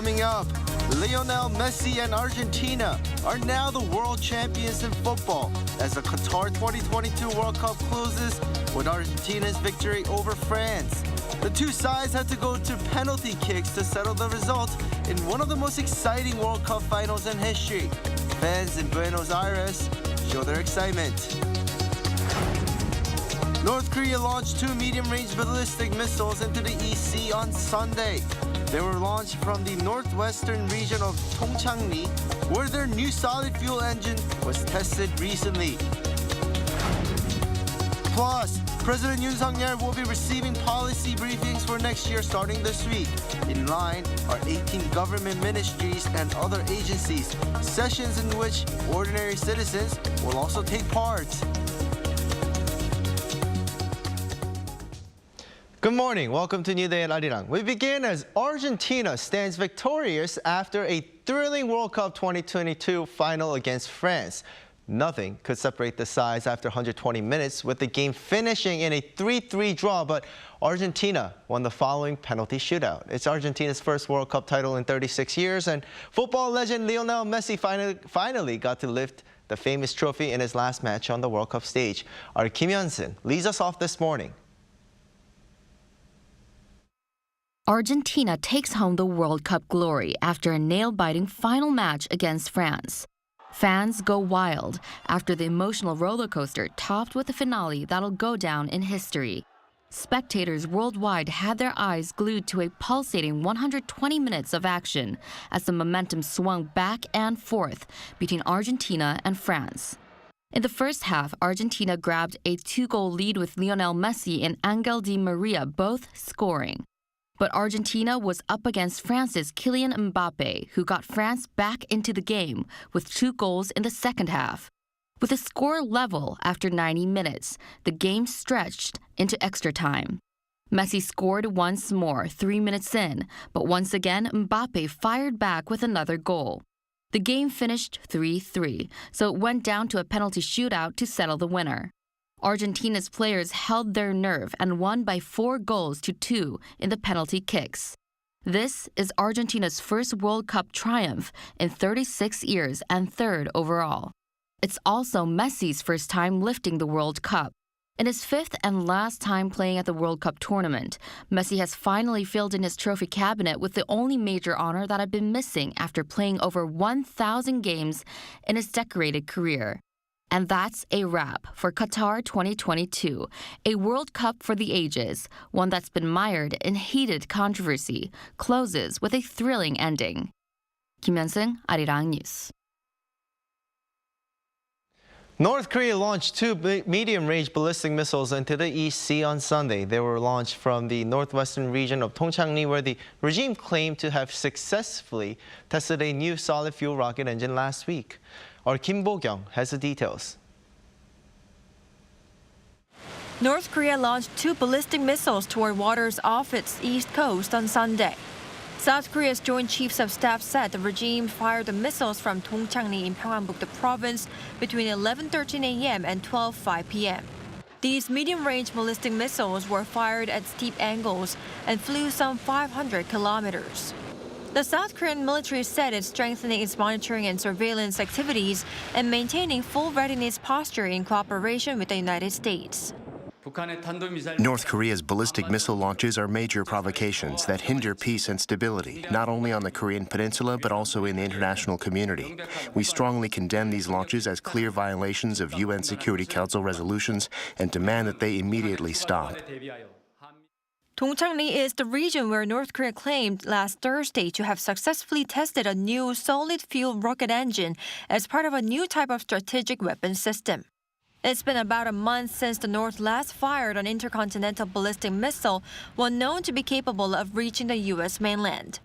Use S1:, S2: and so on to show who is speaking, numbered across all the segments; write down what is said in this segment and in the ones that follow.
S1: Coming up, Lionel Messi and Argentina are now the world champions in football as the Qatar 2022 World Cup closes with Argentina's victory over France. The two sides had to go to penalty kicks to settle the result in one of the most exciting World Cup finals in history. Fans in Buenos Aires show their excitement. North Korea launched 2 medium-range ballistic missiles into the East Sea on Sunday. They were launched from the northwestern region of Tongchang-ri, where their new solid fuel engine was tested recently. Plus, President Yoon will be receiving policy briefings for next year starting this week. In line are 18 government ministries and other agencies, sessions in which ordinary citizens will also take part. Good morning. Welcome to New Day at Arirang. We begin as Argentina stands victorious after a thrilling World Cup 2022 final against France. Nothing could separate the sides after 120 minutes, with the game finishing in a 3-3 draw, but Argentina won the following penalty shootout. It's Argentina's first World Cup title in 36 years, and football legend Lionel Messi finally got to lift the famous trophy in his last match on the World Cup stage. Our Kim Hyun-sin leads us off this morning.
S2: Argentina takes home the World Cup glory after a nail-biting final match against France. Fans go wild after the emotional roller coaster topped with a finale that'll go down in history. Spectators worldwide had their eyes glued to a pulsating 120 minutes of action as the momentum swung back and forth between Argentina and France. In the first half, Argentina grabbed a 2-goal lead with Lionel Messi and Angel Di Maria both scoring. But Argentina was up against France's Kylian Mbappe, who got France back into the game with 2 goals in the second half. With a score level after 90 minutes, the game stretched into extra time. Messi scored once more 3 minutes in, but once again Mbappe fired back with another goal. The game finished 3-3, so it went down to a penalty shootout to settle the winner. Argentina's players held their nerve and won by 4-2 in the penalty kicks. This is Argentina's first World Cup triumph in 36 years and third overall. It's also Messi's first time lifting the World Cup. In his 5th and last time playing at the World Cup tournament, Messi has finally filled in his trophy cabinet with the only major honor that had been missing after playing over 1,000 games in his decorated career. And that's a wrap for Qatar 2022, a World Cup for the ages, one that's been mired in heated controversy, closes with a thrilling ending. Kim Hyun-sin, Arirang News.
S1: North Korea launched 2 medium-range ballistic missiles into the East Sea on Sunday. They were launched from the northwestern region of Tongchang-ri, where the regime claimed to have successfully tested a new solid-fuel rocket engine last week. Our Kim Bo-kyung has the details.
S3: North Korea launched 2 ballistic missiles toward waters off its east coast on Sunday. South Korea's Joint Chiefs of Staff said the regime fired the missiles from Tongchang-ri in Pyeongbuk province between 11:13 a.m. and 12:05 p.m. These medium-range ballistic missiles were fired at steep angles and flew some 500 kilometers. The South Korean military said it's strengthening its monitoring and surveillance activities and maintaining full readiness posture in cooperation with the United States.
S4: North Korea's ballistic missile launches are major provocations that hinder peace and stability, not only on the Korean peninsula but also in the international community. We strongly condemn these launches as clear violations of UN Security Council resolutions and demand that they immediately stop.
S3: Tongchang-ri is the region where North Korea claimed last Thursday to have successfully tested a new solid-fuel rocket engine as part of a new type of strategic weapon system. It's been about a month since the North last fired an intercontinental ballistic missile, one known to be capable of reaching the U.S. mainland.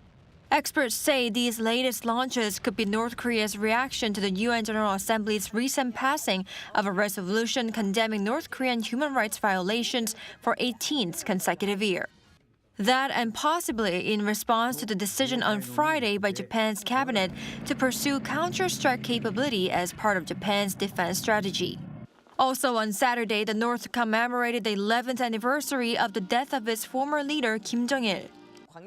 S3: Experts say these latest launches could be North Korea's reaction to the UN General Assembly's recent passing of a resolution condemning North Korean human rights violations for 18th consecutive year. That and possibly in response to the decision on Friday by Japan's cabinet to pursue counter-strike capability as part of Japan's defense strategy. Also on Saturday, the North commemorated the 11th anniversary of the death of its former leader Kim Jong-il.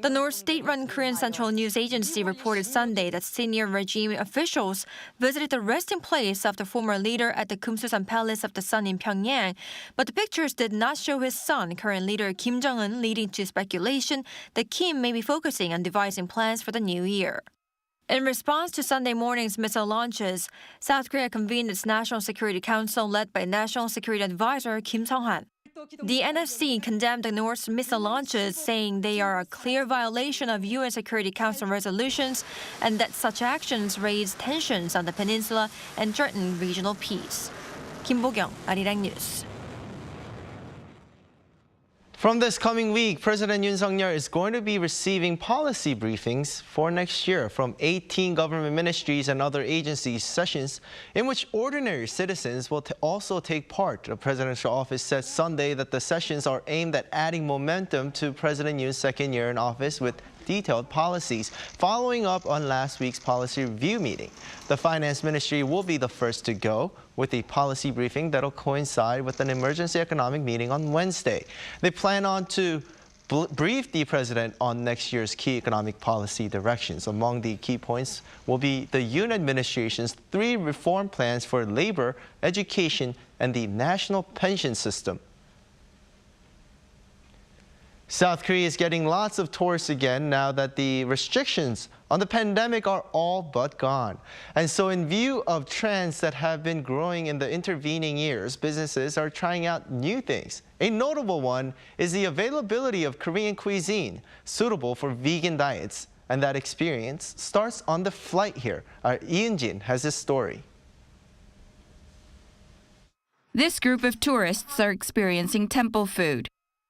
S3: The North state-run Korean Central News Agency reported Sunday that senior regime officials visited the resting place of the former leader at the Kumsusan Palace of the Sun in Pyongyang, but the pictures did not show his son, current leader Kim Jong-un, leading to speculation that Kim may be focusing on devising plans for the new year. In response to Sunday morning's missile launches, South Korea convened its National Security Council led by National Security Advisor Kim Sung-han. The NSC condemned the North's missile launches, saying they are a clear violation of UN Security Council resolutions and that such actions raise tensions on the peninsula and threaten regional peace. Kim Bo-kyung, Arirang News.
S1: From this coming week, President Yoon Suk-yeol is going to be receiving policy briefings for next year from 18 government ministries and other agencies, sessions in which ordinary citizens will also take part. The presidential office said Sunday that the sessions are aimed at adding momentum to President Yoon's second year in office with detailed policies, following up on last week's policy review meeting. The Finance Ministry will be the first to go with a policy briefing that'll coincide with an emergency economic meeting on Wednesday. They plan on to brief the president on next year's key economic policy directions. Among the key points will be the Yoon administration's 3 reform plans for labor, education, and the national pension system. South Korea is getting lots of tourists again now that the restrictions on the pandemic are all but gone. And so in view of trends that have been growing in the intervening years, businesses are trying out new things. A notable one is the availability of Korean cuisine suitable for vegan diets. And that experience starts on the flight here. Our Yoon has this story.
S5: This group of tourists are experiencing temple food.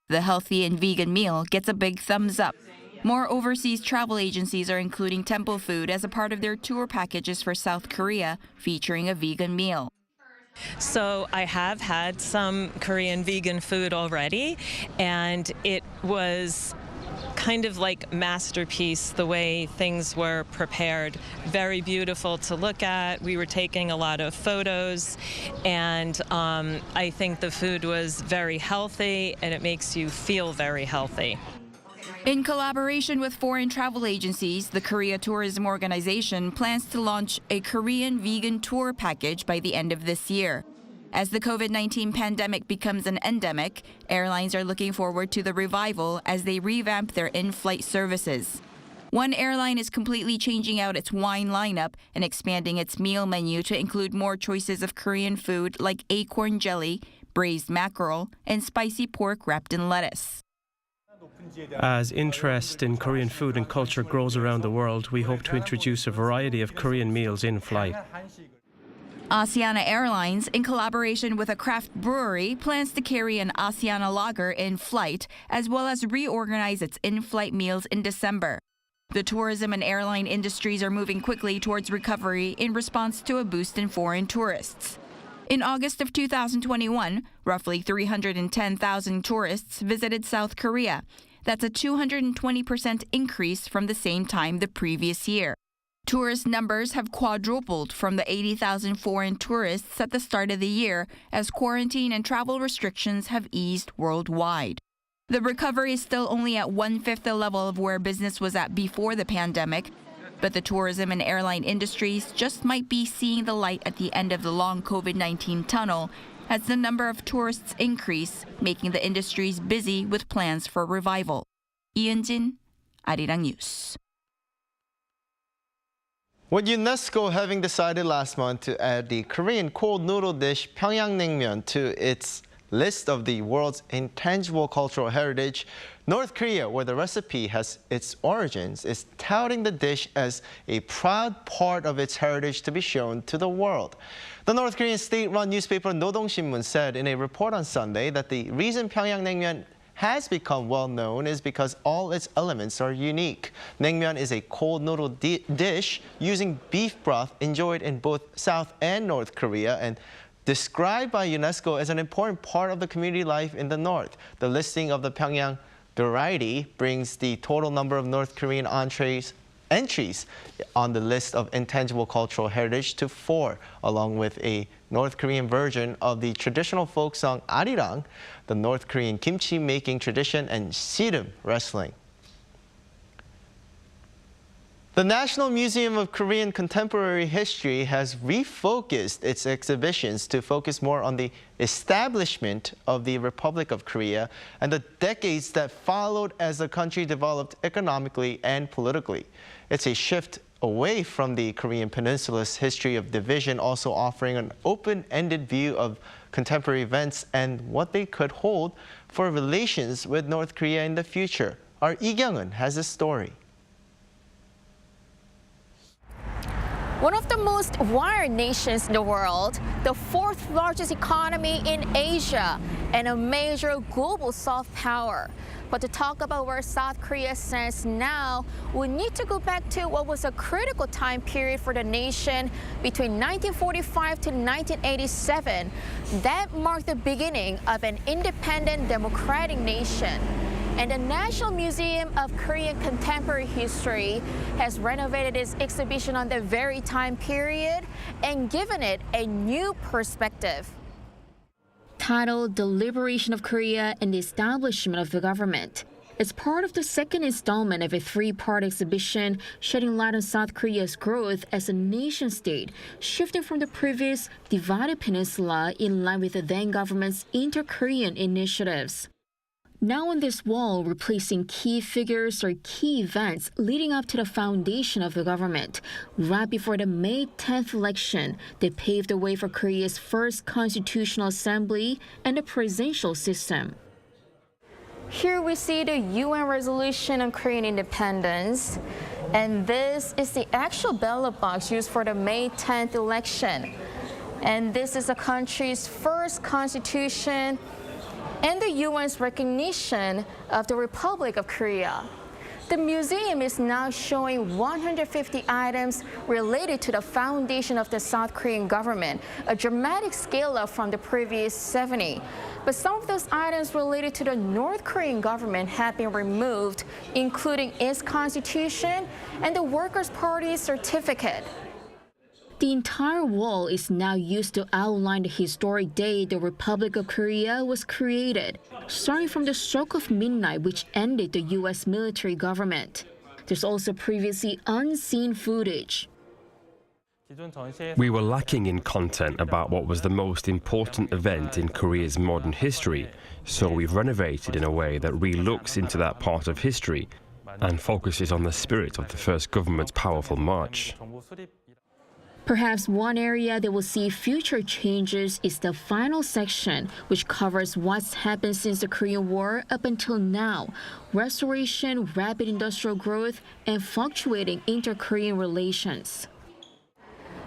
S5: The healthy and vegan meal gets a big thumbs up. More overseas travel agencies are including temple food as a part of their tour packages for South Korea, featuring a vegan meal.
S6: So I have had some Korean vegan food already, and it was kind of like masterpiece the way things were prepared. Very beautiful to look at. We were taking a lot of photos, and I think the food was very healthy, and it makes you feel very healthy.
S5: In collaboration with foreign travel agencies, the Korea Tourism Organization plans to launch a Korean vegan tour package by the end of this year. As the COVID-19 pandemic becomes an endemic, airlines are looking forward to the revival as they revamp their in-flight services. One airline is completely changing out its wine lineup and expanding its meal menu to include more choices of Korean food like acorn jelly, braised mackerel, and spicy pork wrapped in lettuce.
S7: As interest in Korean food and culture grows around the world, we hope to introduce a variety of Korean meals in flight.
S5: Asiana Airlines, in collaboration with a craft brewery, plans to carry an Asiana lager in flight, as well as reorganize its in-flight meals in December. The tourism and airline industries are moving quickly towards recovery in response to a boost in foreign tourists. In August of 2021, roughly 310,000 tourists visited South Korea. That's a 220% increase from the same time the previous year. Tourist numbers have quadrupled from the 80,000 foreign tourists at the start of the year as quarantine and travel restrictions have eased worldwide. The recovery is still only at 1/5 the level of where business was at before the pandemic, but the tourism and airline industries just might be seeing the light at the end of the long COVID-19 tunnel as the number of tourists increase, making the industries busy with plans for revival. Yoon, Arirang News.
S1: With UNESCO having decided last month to add the Korean cold noodle dish Pyongyang Raengmyon to its list of the world's intangible cultural heritage, North Korea, where the recipe has its origins, is touting the dish as a proud part of its heritage to be shown to the world. The North Korean state-run newspaper Nodong Sinmun said in a report on Sunday that the reason Pyongyang Raengmyon has become well known is because all its elements are unique. Naengmyon is a cold noodle dish using beef broth enjoyed in both South and North Korea and described by UNESCO as an important part of the community life in the North. The listing of the Pyongyang variety brings the total number of North Korean entries on the list of intangible cultural heritage to 4, along with a North Korean version of the traditional folk song Arirang, the North Korean kimchi making tradition, and 씨름 wrestling. The National Museum of Korean Contemporary History has refocused its exhibitions to focus more on the establishment of the Republic of Korea and the decades that followed as the country developed economically and politically. It's a shift away from the Korean Peninsula's history of division, also offering an open-ended view of contemporary events and what they could hold for relations with North Korea in the future. Our Lee Kyung-eun has a story.
S8: One of the most wired nations in the world, the fourth largest economy in Asia, and a major global soft power. But to talk about where South Korea stands now, we need to go back to what was a critical time period for the nation between 1945 to 1987. That marked the beginning of an independent democratic nation. And the National Museum of Korean Contemporary History has renovated its exhibition on that very time period and given it a new perspective.
S2: Titled The Liberation of Korea and the Establishment of the Government. It's part of the second installment of a three-part exhibition shedding light on South Korea's growth as a nation-state, shifting from the previous divided peninsula in line with the then government's inter-Korean initiatives. Now on this wall, replacing key figures or key events leading up to the foundation of the government, right before the May 10th election that paved the way for Korea's first constitutional assembly and the presidential system.
S8: Here we see the UN resolution on Korean independence, and this is the actual ballot box used for the May 10th election. And this is the country's first constitution and the UN's recognition of the Republic of Korea. The museum is now showing 150 items related to the foundation of the South Korean government, a dramatic scale up from the previous 70. But some of those items related to the North Korean government have been removed, including its constitution and the Workers' Party's certificate.
S2: The entire wall is now used to outline the historic day the Republic of Korea was created, starting from the stroke of midnight which ended the U.S. military government. There's also previously unseen footage.
S9: We were lacking in content about what was the most important event in Korea's modern history, so we've renovated in a way that re-looks into that part of history and focuses on the spirit of the first government's powerful march.
S2: Perhaps one area that will see future changes is the final section, which covers what's happened since the Korean War up until now: restoration, rapid industrial growth, and fluctuating inter-Korean relations.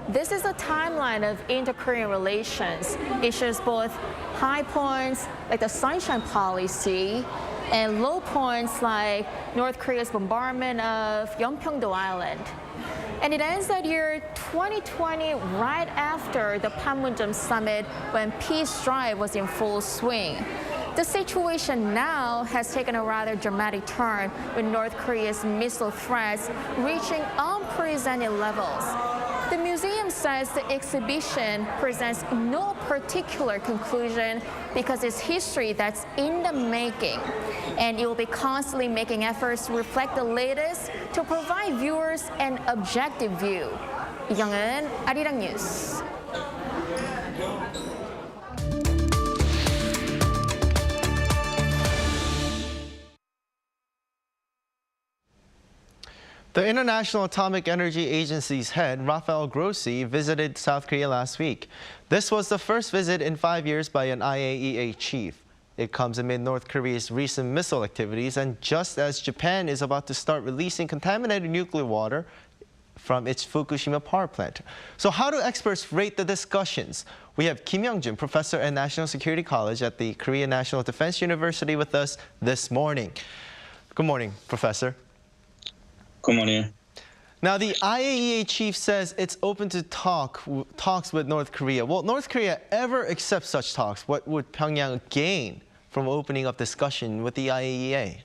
S8: This is a timeline of inter-Korean relations. It shows both high points, like the Sunshine Policy, and low points, like North Korea's bombardment of Yeonpyeongdo Island. And it ends that year 2020, right after the Panmunjom summit, when peace drive was in full swing. The situation now has taken a rather dramatic turn, with North Korea's missile threats reaching unprecedented levels. The museum says the exhibition presents no particular conclusion because it's history that's in the making, and it will be constantly making efforts to reflect the latest to provide viewers an objective view. Lee Kyung-eun, Arirang News.
S1: The International Atomic Energy Agency's head, Rafael Grossi, visited South Korea last week. This was the first visit in 5 years by an IAEA chief. It comes amid North Korea's recent missile activities and just as Japan is about to start releasing contaminated nuclear water from its Fukushima power plant. So how do experts rate the discussions? We have Kim Young-jun, professor at National Security College at the Korea National Defense University, with us this morning. Good morning, Professor.
S10: Good morning.
S1: Now, the IAEA chief says it's open to talks with North Korea. Will North Korea ever accept such talks? What would Pyongyang gain from opening up discussion with the IAEA?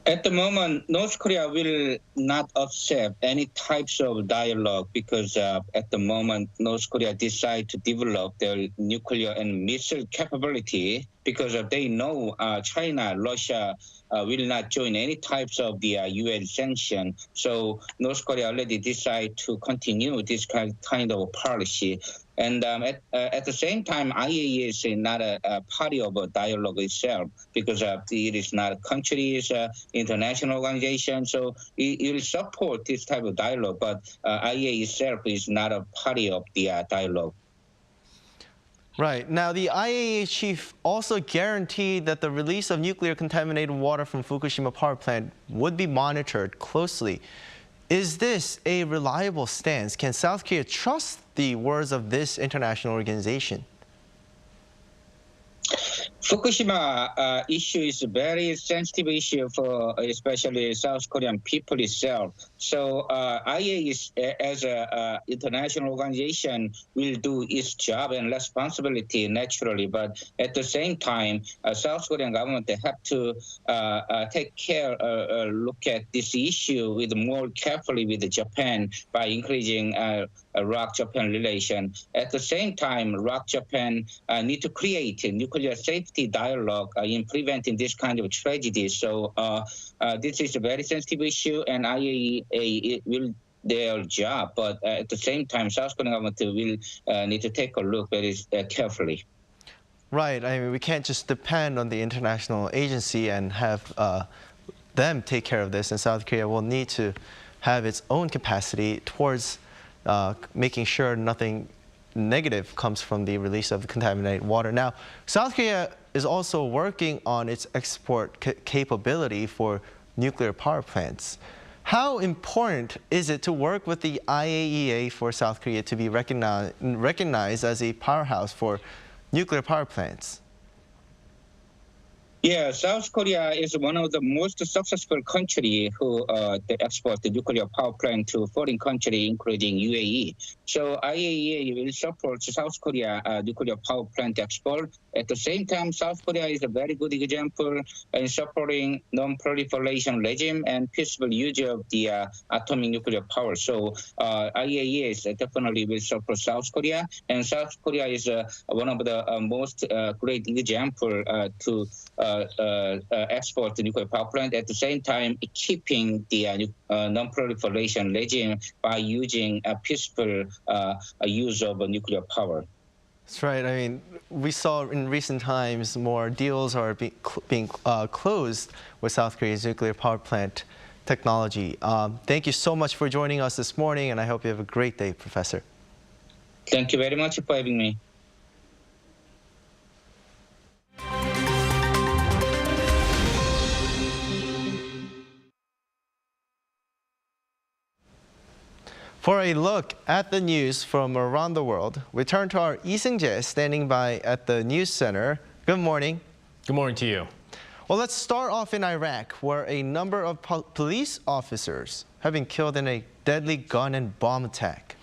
S10: At the moment, North Korea will not accept any types of dialogue because at the moment, North Korea decide to develop their nuclear and missile capability because they know China, Russia will not join any types of the UN sanction. So North Korea already decided to continue this kind of policy. And at the same time, IAEA is not a party of a dialogue itself, because it is not a country, it's an international organization. So it will support this type of dialogue, but IAEA itself is not a party of the dialogue.
S1: Right. Now, the IAEA chief also guaranteed that the release of nuclear contaminated water from Fukushima power plant would be monitored closely. Is this a reliable stance? Can South Korea trust the words of this international organization?
S10: Fukushima issue is a very sensitive issue for especially South Korean people itself. So IAEA is, as an international organization, will do its job and responsibility naturally. But at the same time, South Korean government have to take care, look at this issue with more carefully with Japan by increasing ROK-Japan relation. At the same time, ROK-Japan need to create a nuclear safety dialogue in preventing this kind of tragedy. So this is a very sensitive issue, and IAEA will their job. But at the same time, South Korean government will need to take a look very carefully.
S1: Right. I mean, we can't just depend on the international agency and have them take care of this. And South Korea will need to have its own capacity towards making sure nothing negative comes from the release of contaminated water. Now, South Korea is also working on its export capability for nuclear power plants. How important is it to work with the IAEA for South Korea to be recognized as a powerhouse for nuclear power plants?
S10: Yeah, South Korea is one of the most successful countries who export the nuclear power plant to foreign countries, including UAE. So IAEA will support South Korea nuclear power plant export. At the same time, South Korea is a very good example in supporting non-proliferation regime and peaceful use of the atomic nuclear power. So IAEA is definitely will support South Korea, and South Korea is one of the most great example to export the nuclear power plant, at the same time keeping the non-proliferation regime by using a peaceful use of nuclear power.
S1: That's right. I mean, we saw in recent times more deals are being closed with South Korea's nuclear power plant technology. Thank you so much for joining us this morning, and I hope you have a great day, Professor.
S10: Thank you very much for having me.
S1: For a look at the news from around the world, we turn to our Lee Seung-jae standing by at the news center. Good morning.
S11: Good morning to you.
S1: Well, let's start off in Iraq, where a number of police officers have been killed in a deadly gun and bomb attack.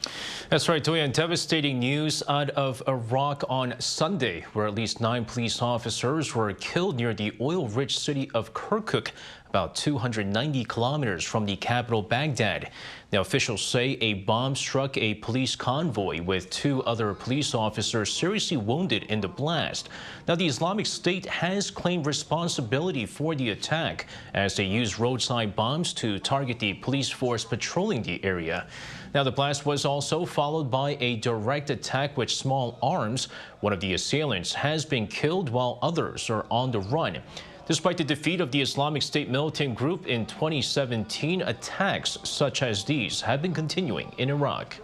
S11: That's right, Doyen. Devastating news out of Iraq on Sunday, where at least 9 police officers were killed near the oil-rich city of Kirkuk, about 290 kilometers from the capital, Baghdad. Now, officials say a bomb struck a police convoy with 2 other police officers seriously wounded in the blast. Now, the Islamic State has claimed responsibility for the attack as they used roadside bombs to target the police force patrolling the area. Now, the blast was also followed by a direct attack with small arms. One of the assailants has been killed while others are on the run. Despite the defeat of the Islamic State militant group in 2017, attacks such as these have been continuing in Iraq.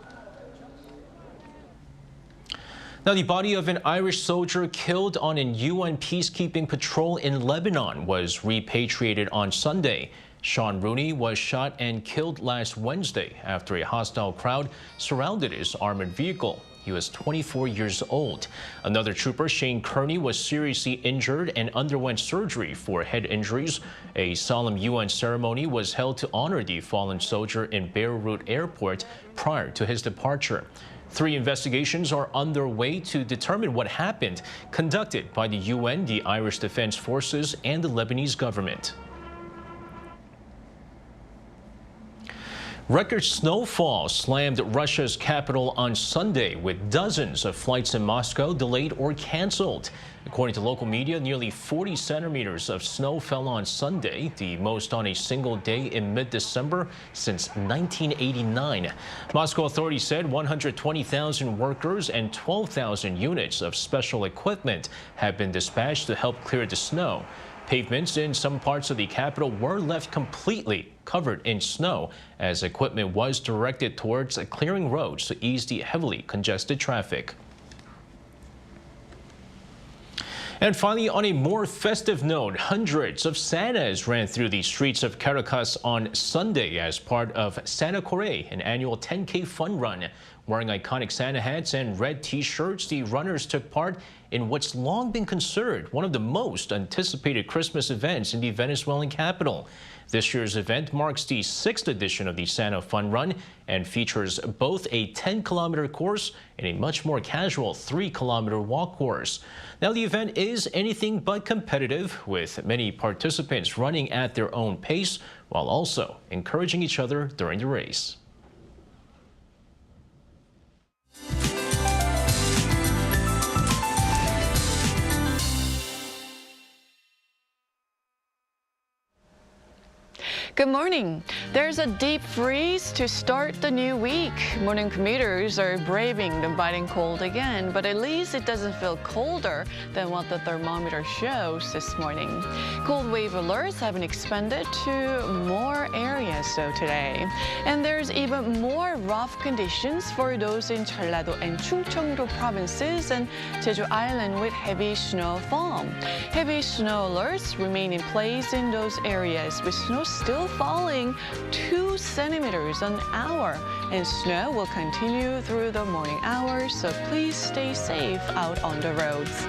S11: Now, the body of an Irish soldier killed on an UN peacekeeping patrol in Lebanon was repatriated on Sunday. Sean Rooney was shot and killed last Wednesday after a hostile crowd surrounded his armored vehicle. He was 24 years old. Another trooper, Shane Kearney, was seriously injured and underwent surgery for head injuries. A solemn UN ceremony was held to honor the fallen soldier in Beirut Airport prior to his departure. 3 investigations are underway to determine what happened, conducted by the UN, the Irish Defense Forces, and the Lebanese government. Record snowfall slammed Russia's capital on Sunday, with dozens of flights in Moscow delayed or canceled. According to local media, nearly 40 centimeters of snow fell on Sunday, the most on a single day in mid-December since 1989. Moscow authorities said 120,000 workers and 12,000 units of special equipment have been dispatched to help clear the snow. Pavements in some parts of the capital were left completely covered in snow as equipment was directed towards clearing roads to ease the heavily congested traffic. And finally, on a more festive note, hundreds of Santas ran through the streets of Caracas on Sunday as part of Santa Corre, an annual 10K fun run. Wearing iconic Santa hats and red T-shirts, the runners took part in what's long been considered one of the most anticipated Christmas events in the Venezuelan capital. This year's event marks the 6th edition of the Santa Fun Run and features both a 10-kilometer course and a much more casual 3-kilometer walk course. Now, the event is anything but competitive, with many participants running at their own pace while also encouraging each other during the race.
S12: Good morning. There's a deep freeze to start the new week. Morning commuters are braving the biting cold again, but at least it doesn't feel colder than what the thermometer shows this morning. Cold wave alerts have been expanded to more areas though today. And there's even more rough conditions for those in Jeollado and Chungcheong-do provinces and Jeju Island with heavy snowfall. Heavy snow alerts remain in place in those areas, with snow still falling 2 centimeters an hour, and snow will continue through the morning hours, so please stay safe out on the roads.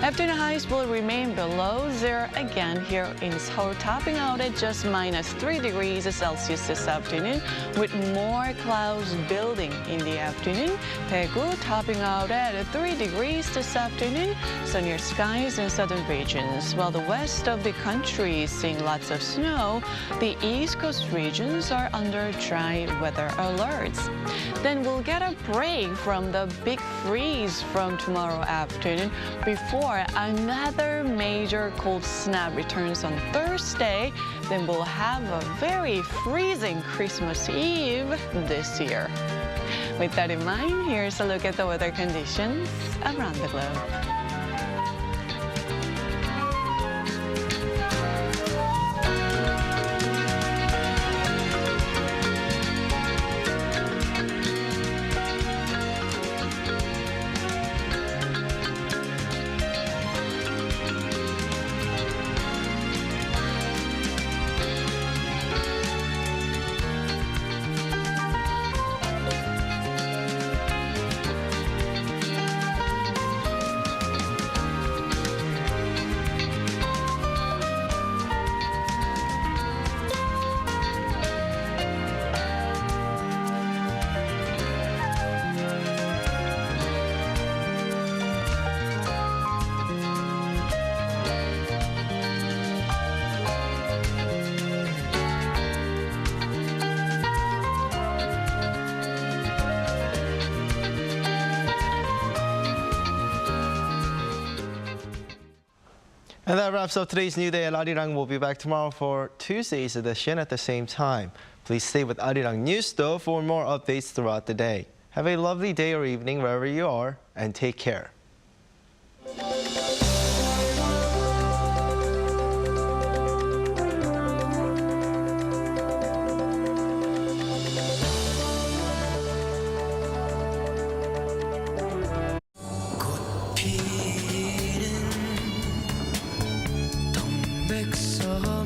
S12: Afternoon highs will remain below zero again here in Seoul, topping out at just -3 degrees Celsius this afternoon, with more clouds building in the afternoon. Daegu topping out at 3 degrees this afternoon, sunnier skies in southern regions, while the west of the country is seeing lots of snow. The east coast regions are under dry weather alerts. Then we'll get a break from the big freeze from tomorrow afternoon before another major cold snap returns on Thursday. Then we'll have a very freezing Christmas Eve this year. With that in mind, here's a look at the weather conditions around the globe.
S1: And that wraps up today's New Day at Arirang. We'll be back tomorrow for Tuesday's edition at the same time. Please stay with Arirang News, though, for more updates throughout the day. Have a lovely day or evening wherever you are, and take care.
S13: 백서